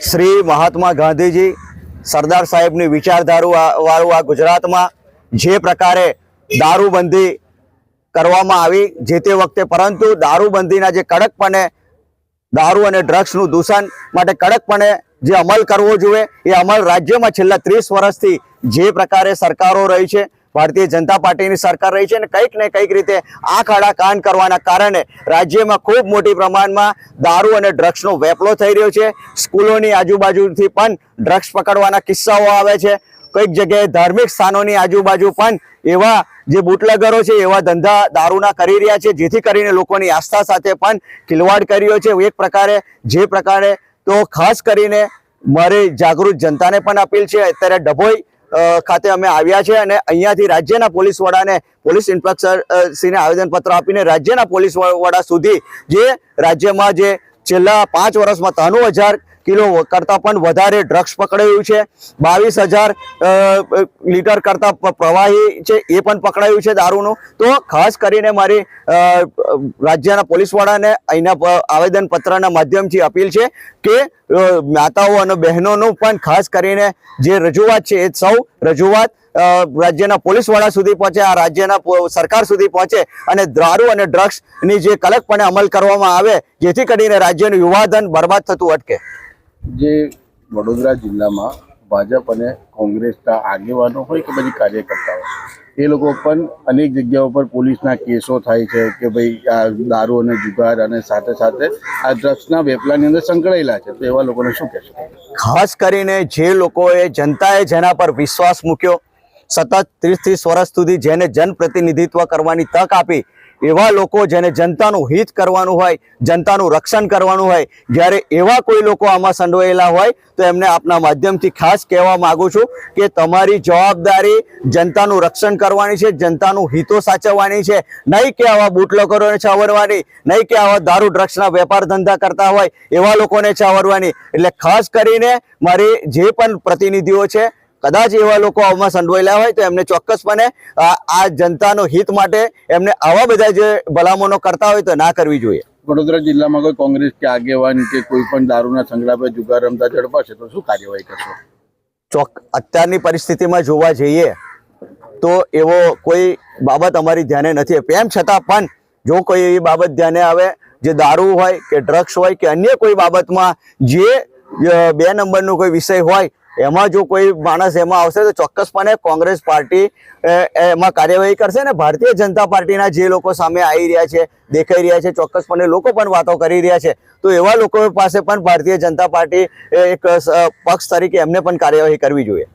શ્રી મહાત્મા ગાંધીજી સરદાર સાહેબની વિચારધારા વાળું આ ગુજરાતમાં જે પ્રકારે દારૂબંધી કરવામાં આવી જે તે વખતે, પરંતુ દારૂબંધીના જે કડકપણે દારૂ અને ડ્રગ્સનું દૂષણ માટે કડકપણે જે અમલ કરવો જોઈએ એ અમલ રાજ્યમાં છેલ્લા 30 વર્ષથી જે પ્રકારે સરકારો રહી છે, ભારતીય જનતા પાર્ટીની સરકાર રહી છે, અને કંઈક ને કંઈક રીતે આંખ આડા કાન કરવાના કારણે રાજ્યમાં ખૂબ મોટી પ્રમાણમાં દારૂ અને ડ્રગ્સનો વેપલો થઈ રહ્યો છે। સ્કૂલોની આજુબાજુથી પણ ડ્રગ્સ પકડવાના કિસ્સાઓ આવે છે। કઈક જગ્યાએ ધાર્મિક સ્થાનોની આજુબાજુ પણ એવા જે બુટલેગરો છે એવા ધંધા દારૂના કરી રહ્યા છે, જેથી કરીને લોકોની આસ્થા સાથે પણ ખિલવાડ કર્યો છે। એક પ્રકારે જે પ્રકારે તો ખાસ કરીને મારી જાગૃત જનતાને પણ અપીલ છે। અત્યારે ડભોઈ ખાતે અમે આવ્યા છે અને અહીંયાથી રાજ્યના પોલીસ વડાને, પોલીસ ઇન્સ્પેક્ટર શ્રીને આવેદનપત્ર આપીને રાજ્યના પોલીસ વડા સુધી જે રાજ્યમાં જે છેલ્લા 5 વર્ષમાં 93,000 કિલો કરતાં પણ વધારે ડ્રગ્સ પકડાયું છે, 22,000 લીટર કરતાં પ્રવાહી છે એ પણ પકડાયું છે દારૂનું। તો ખાસ કરીને મારી રાજ્યના પોલીસ વડાને અહીંના આવેદનપત્રના માધ્યમથી અપીલ છે કે માતાઓ અને બહેનોનું પણ ખાસ કરીને જે રજૂઆત છે એ સૌ રજૂઆત રાજ્યના પોલીસ વડા સુધી પહોંચે, આ રાજ્યના સરકાર સુધી પહોંચે અને દારૂ અને ડ્રગ્સની જે કડકપણે અમલ કરવામાં આવે જેથી કરીને રાજ્યનું યુવાધન બરબાદ થતું અટકે। જે વડોદરા જિલ્લામાં ભાજપ અને કોંગ્રેસના આગેવાનો હોય કે પછી કાર્યકર્તાઓ, એ લોકો પણ અનેક જગ્યાઓ પર પોલીસના કેસો થાય છે કે ભાઈ આ દારૂ અને જુગાર અને સાથે સાથે આ ડ્રગ્સના વેપલાની અંદર સંકળાયેલા છે, તો એવા લોકોને શું કહેશો? ખાસ કરીને જે લોકોએ જનતાએ જેના પર વિશ્વાસ મૂક્યો, સતત 30 વર્ષ સુધી જેને જનપ્રતિનિધિત્વ કરવાની તક આપી, એવા લોકો જેને જનતાનું હિત કરવાનું હોય, જનતાનું રક્ષણ કરવાનું હોય, જ્યારે એવા કોઈ લોકો આમાં સંડોવાયેલા હોય તો એમને આપના માધ્યમથી ખાસ કહેવા માગું છું કે તમારી જવાબદારી જનતાનું રક્ષણ કરવાની છે, જનતાનું હિતો સાચવવાની છે, નહીં કે આવા બુટલેગરોને છાવરવાની, નહીં કે આવા દારૂ ડ્રગ્સના વેપાર ધંધા કરતા હોય એવા લોકોને છાવરવાની। એટલે ખાસ કરીને મારી જે પણ પ્રતિનિધિઓ છે, કદાચ એવા લોકો આમાં સંડોવાયેલા હોય તો એમને ચોક્કસપણે આ જનતાનો હિત માટે એમને આવા બધા જે ભલામણો કરતા હોય તો ના કરવી જોઈએ। વડોદરા જિલ્લામાં કોઈ કોંગ્રેસ કે આગેવાન કે કોઈ પણ દારૂના સંગ્રહ પર જુગાર રમતા ઝડપાશે તો શું કાર્યવાહી કરશો? અત્યારની પરિસ્થિતિમાં જોવા જઈએ તો એવો કોઈ બાબત અમારી ધ્યાને નથી, તેમ છતાં પણ જો કોઈ એવી બાબત ધ્યાને આવે જે દારૂ હોય કે ડ્રગ્સ હોય કે અન્ય કોઈ બાબતમાં જે 2 નંબરનો કોઈ વિષય હોય એમાં જો કોઈ માણસ એમાં આવશે તો ચોક્કસપણે કોંગ્રેસ પાર્ટી એમાં કાર્યવાહી કરશે। અને ભારતીય જનતા પાર્ટીના જે લોકો સામે આવી રહ્યા છે, દેખાઈ રહ્યા છે, ચોક્કસપણે લોકો પણ વાતો કરી રહ્યા છે, તો એવા લોકો પાસે પણ ભારતીય જનતા પાર્ટી એક પક્ષ તરીકે એમને પણ કાર્યવાહી કરવી જોઈએ।